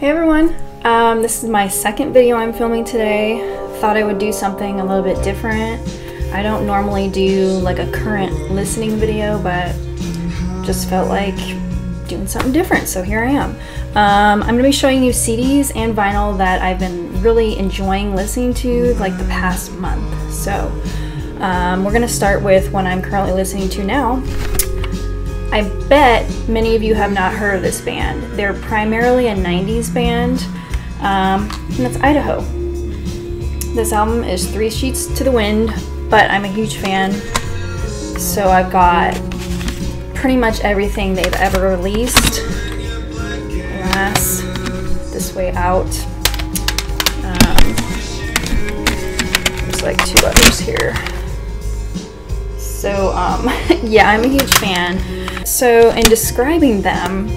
Hey everyone, this is my second video I'm filming today. Thought I would do something a little bit different. I don't normally do like a current listening video, but just felt like doing something different, so here I am. I'm going to be showing you CDs and vinyl that I've been really enjoying listening to like the past month. So we're going to start with one I'm currently listening to now. I bet many of you have not heard of this band. They're primarily a 90s band, and that's Idaho. This album is 3 Sheets to the Wind, but I'm a huge fan, so I've got pretty much everything they've ever released. This Way Out. There's like 2 others here. So yeah, I'm a huge fan. So in describing them,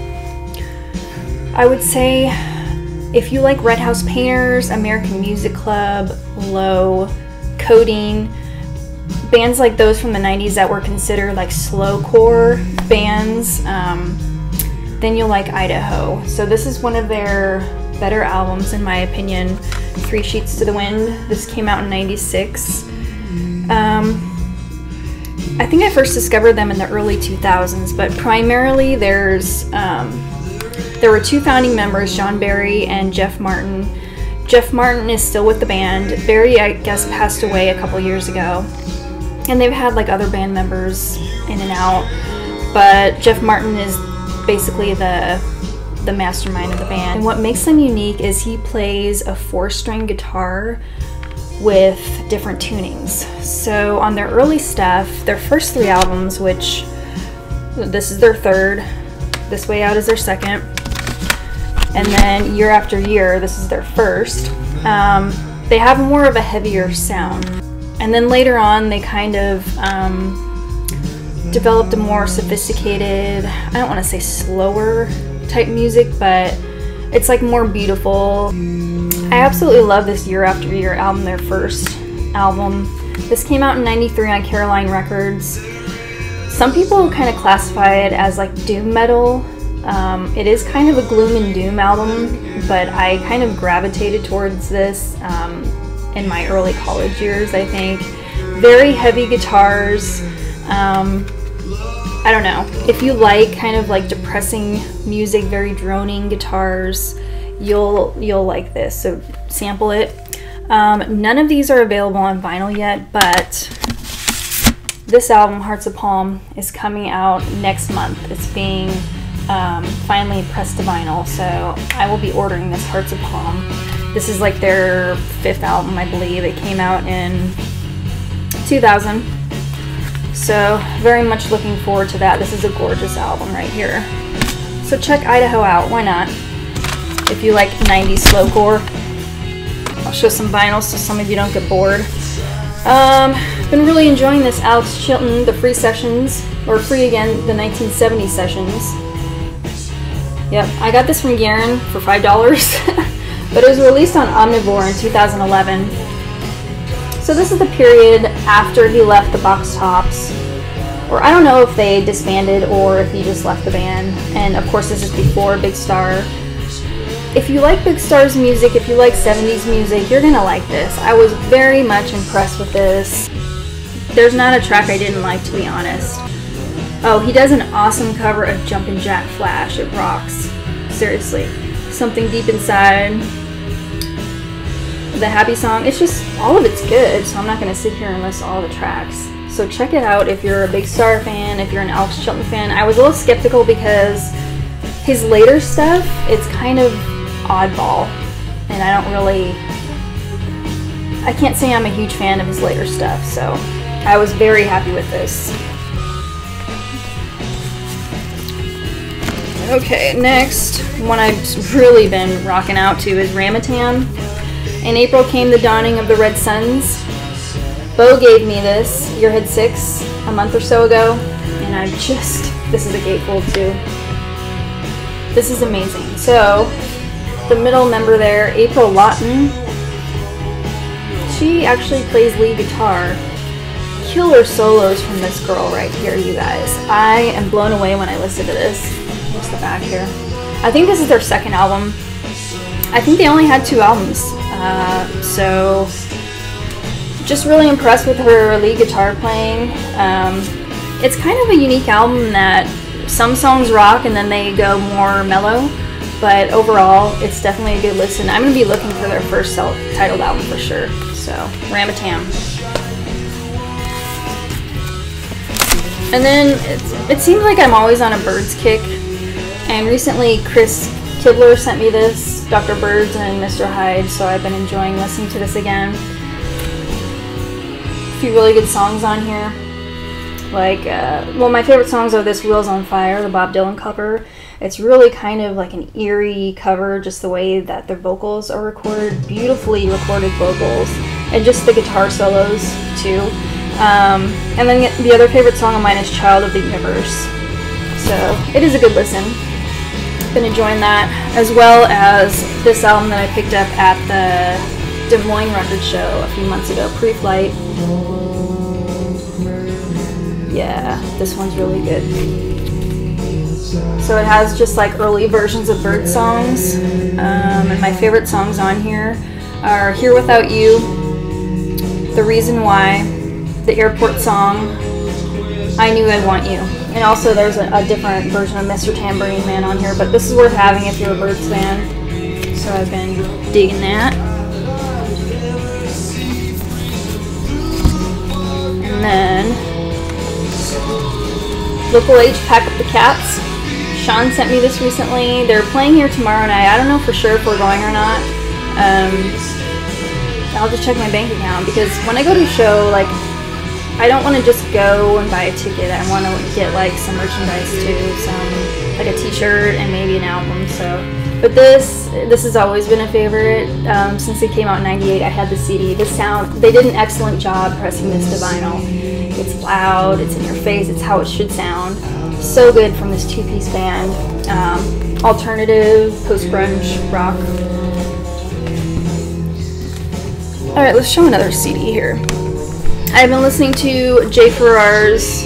I would say if you like Red House Painters, American Music Club, Low, Codeine, bands like those from the 90s that were considered like slowcore bands, then you'll like Idaho. So this is one of their better albums in my opinion, 3 Sheets to the Wind. This came out in '96. I think I first discovered them in the early 2000s, but primarily there were 2 founding members, John Barry and Jeff Martin. Jeff Martin is still with the band. Barry, I guess, passed away a couple years ago, and they've had like other band members in and out, but Jeff Martin is basically the mastermind of the band. And what makes them unique is he plays a 4-string guitar with different tunings. So on their early stuff, their first 3 albums, which this is their 3rd, This Way Out is their 2nd, and then Year After Year, this is their 1st, they have more of a heavier sound. And then later on they kind of developed a more sophisticated, I don't want to say slower type music, but it's like more beautiful. I absolutely love this Year After Year album, their first album. This came out in '93 on Caroline Records. Some people kind of classify it as like doom metal. It is kind of a gloom and doom album, but I kind of gravitated towards this in my early college years, I think. Very heavy guitars. I don't know. If you like kind of like depressing music, very droning guitars, you'll like this, so sample it. None of these are available on vinyl yet, but this album, Hearts of Palm, is coming out next month. It's being finally pressed to vinyl, so I will be ordering this Hearts of Palm. This is like their 5th album, I believe. It came out in 2000, so very much looking forward to that. This is a gorgeous album right here. So check Idaho out, why not? If you like 90s slowcore. I'll show some vinyls so some of you don't get bored. Been really enjoying this Alex Chilton, the free sessions, or free again, the 1970 sessions. Yep, I got this from Garen for $5, but it was released on Omnivore in 2011. So this is the period after he left the Box Tops, or I don't know if they disbanded or if he just left the band, and of course this is before Big Star. If you like Big Star's music, if you like 70s music, you're gonna like this. I was very much impressed with this. There's not a track I didn't like, to be honest. Oh, he does an awesome cover of Jumpin' Jack Flash. It rocks. Seriously. Something Deep Inside. The Happy Song. It's just, all of it's good, so I'm not gonna sit here and list all the tracks. So check it out if you're a Big Star fan, if you're an Alex Chilton fan. I was a little skeptical because his later stuff, it's kind of oddball, and I can't say I'm a huge fan of his later stuff, so I was very happy with this. Okay, next one I've really been rocking out to is Ramatam. In April came the dawning of the Red Suns. Bo gave me this, Yearhead 6, a month or so ago, and this is a gatefold too. This is amazing. So the middle member there, April Lawton, she actually plays lead guitar. Killer solos from this girl right here, you guys. I am blown away when I listen to this. What's the back here? I think this is their 2nd album. I think they only had 2 albums, so just really impressed with her lead guitar playing. It's kind of a unique album that some songs rock and then they go more mellow, but overall it's definitely a good listen. I'm going to be looking for their first self-titled album for sure. So, Ramatam. And then it seems like I'm always on a Birds kick, and recently Chris Kibler sent me this, Dr. Birds and Mr. Hyde, so I've been enjoying listening to this again. A few really good songs on here. Like, well, my favorite songs are this Wheels on Fire, the Bob Dylan cover. It's really kind of like an eerie cover, just the way that their vocals are recorded, beautifully recorded vocals, and just the guitar solos too. And then the other favorite song of mine is Child of the Universe. So it is a good listen. Been enjoying that, as well as this album that I picked up at the Des Moines record show a few months ago, Pre-Flight. Yeah, this one's really good. So it has just like early versions of Bird songs, and my favorite songs on here are Here Without You, The Reason Why, the Airport song, I Knew I'd Want You. And also there's a different version of Mr. Tambourine Man on here, but this is worth having if you're a Birds fan. So I've been digging that. And then Local H, Pack Up the Cats. Sean sent me this recently. They're playing here tomorrow night. I don't know for sure if we're going or not. I'll just check my bank account, because when I go to a show, like, I don't want to just go and buy a ticket. I want to get like some merchandise too, like a t-shirt and maybe an album. So, but this has always been a favorite since it came out in '98. I had the CD. The sound, they did an excellent job pressing this to vinyl. It's loud, it's in your face, it's how it should sound. So good from this 2-piece band. Alternative, post-grunge, rock. Alright, let's show another CD here. I've been listening to Jay Farrar's,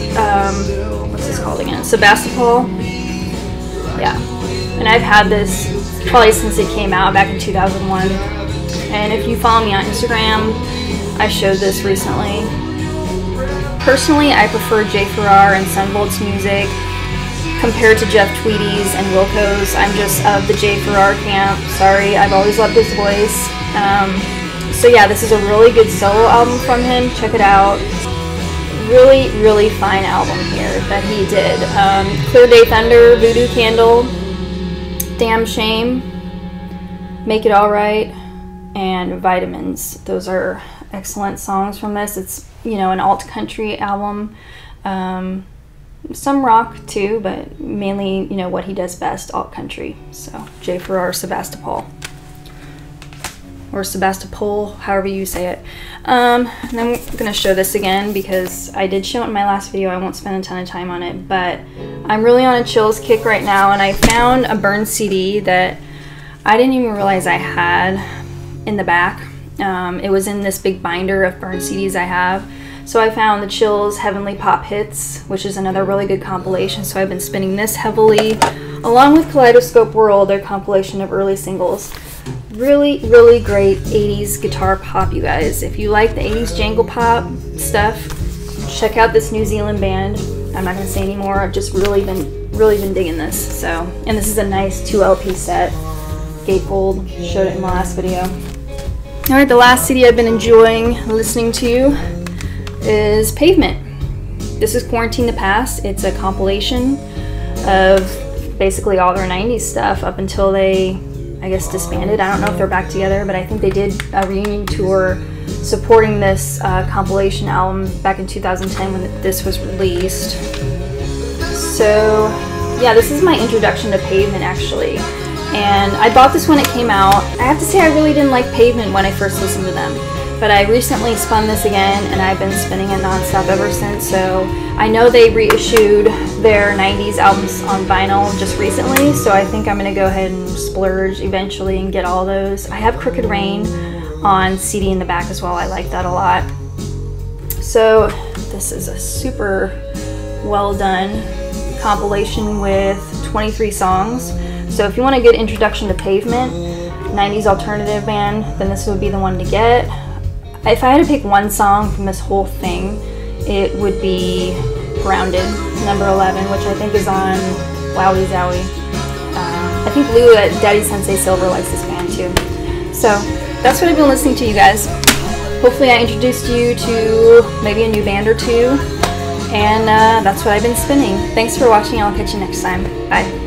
what's this called again? Sebastopol. Yeah. And I've had this probably since it came out back in 2001. And if you follow me on Instagram, I showed this recently. Personally, I prefer Jay Farrar and Sunvolt's music compared to Jeff Tweedy's and Wilco's. I'm just of the Jay Farrar camp. Sorry, I've always loved his voice. So yeah, this is a really good solo album from him. Check it out. Really, really fine album here that he did. Clear Day Thunder, Voodoo Candle, Damn Shame, Make It Alright, and Vitamins. Those are excellent songs from this. It's, you know, an alt country album. Some rock too, but mainly, you know, what he does best, alt country. So Jay Farrar, Sebastopol. Or Sebastopol, however you say it. And I'm gonna show this again because I did show it in my last video. I won't spend a ton of time on it, but I'm really on a Chills kick right now, and I found a Burn CD that I didn't even realize I had in the back. It was in this big binder of Burn CDs I have. So I found the Chills Heavenly Pop Hits, which is another really good compilation. So I've been spinning this heavily, along with Kaleidoscope World, their compilation of early singles. Really, really great 80s guitar pop, you guys. If you like the 80s jangle pop stuff, check out this New Zealand band. I'm not gonna say any more. I've just really been digging this. So, and this is a nice 2 LP set. Gatefold, showed it in the last video. All right, the last CD I've been enjoying listening to is Pavement. This is Quarantine the Past. It's a compilation of basically all their 90s stuff up until they, I guess, disbanded. I don't know if they're back together, but I think they did a reunion tour supporting this compilation album back in 2010 when this was released. So yeah, this is my introduction to Pavement actually. And I bought this when it came out. I have to say I really didn't like Pavement when I first listened to them. But I recently spun this again, and I've been spinning it nonstop ever since. So I know they reissued their 90s albums on vinyl just recently, so I think I'm going to go ahead and splurge eventually and get all those. I have Crooked Rain on CD in the back as well. I like that a lot. So this is a super well done compilation with 23 songs. So if you want a good introduction to Pavement, 90s alternative band, then this would be the one to get. If I had to pick one song from this whole thing, it would be Grounded, number 11, which I think is on Wowie Zowie. I think Lou at Daddy Sensei Silver likes this band too. So that's what I've been listening to, you guys. Hopefully I introduced you to maybe a new band or two, and that's what I've been spinning. Thanks for watching. I'll catch you next time. Bye.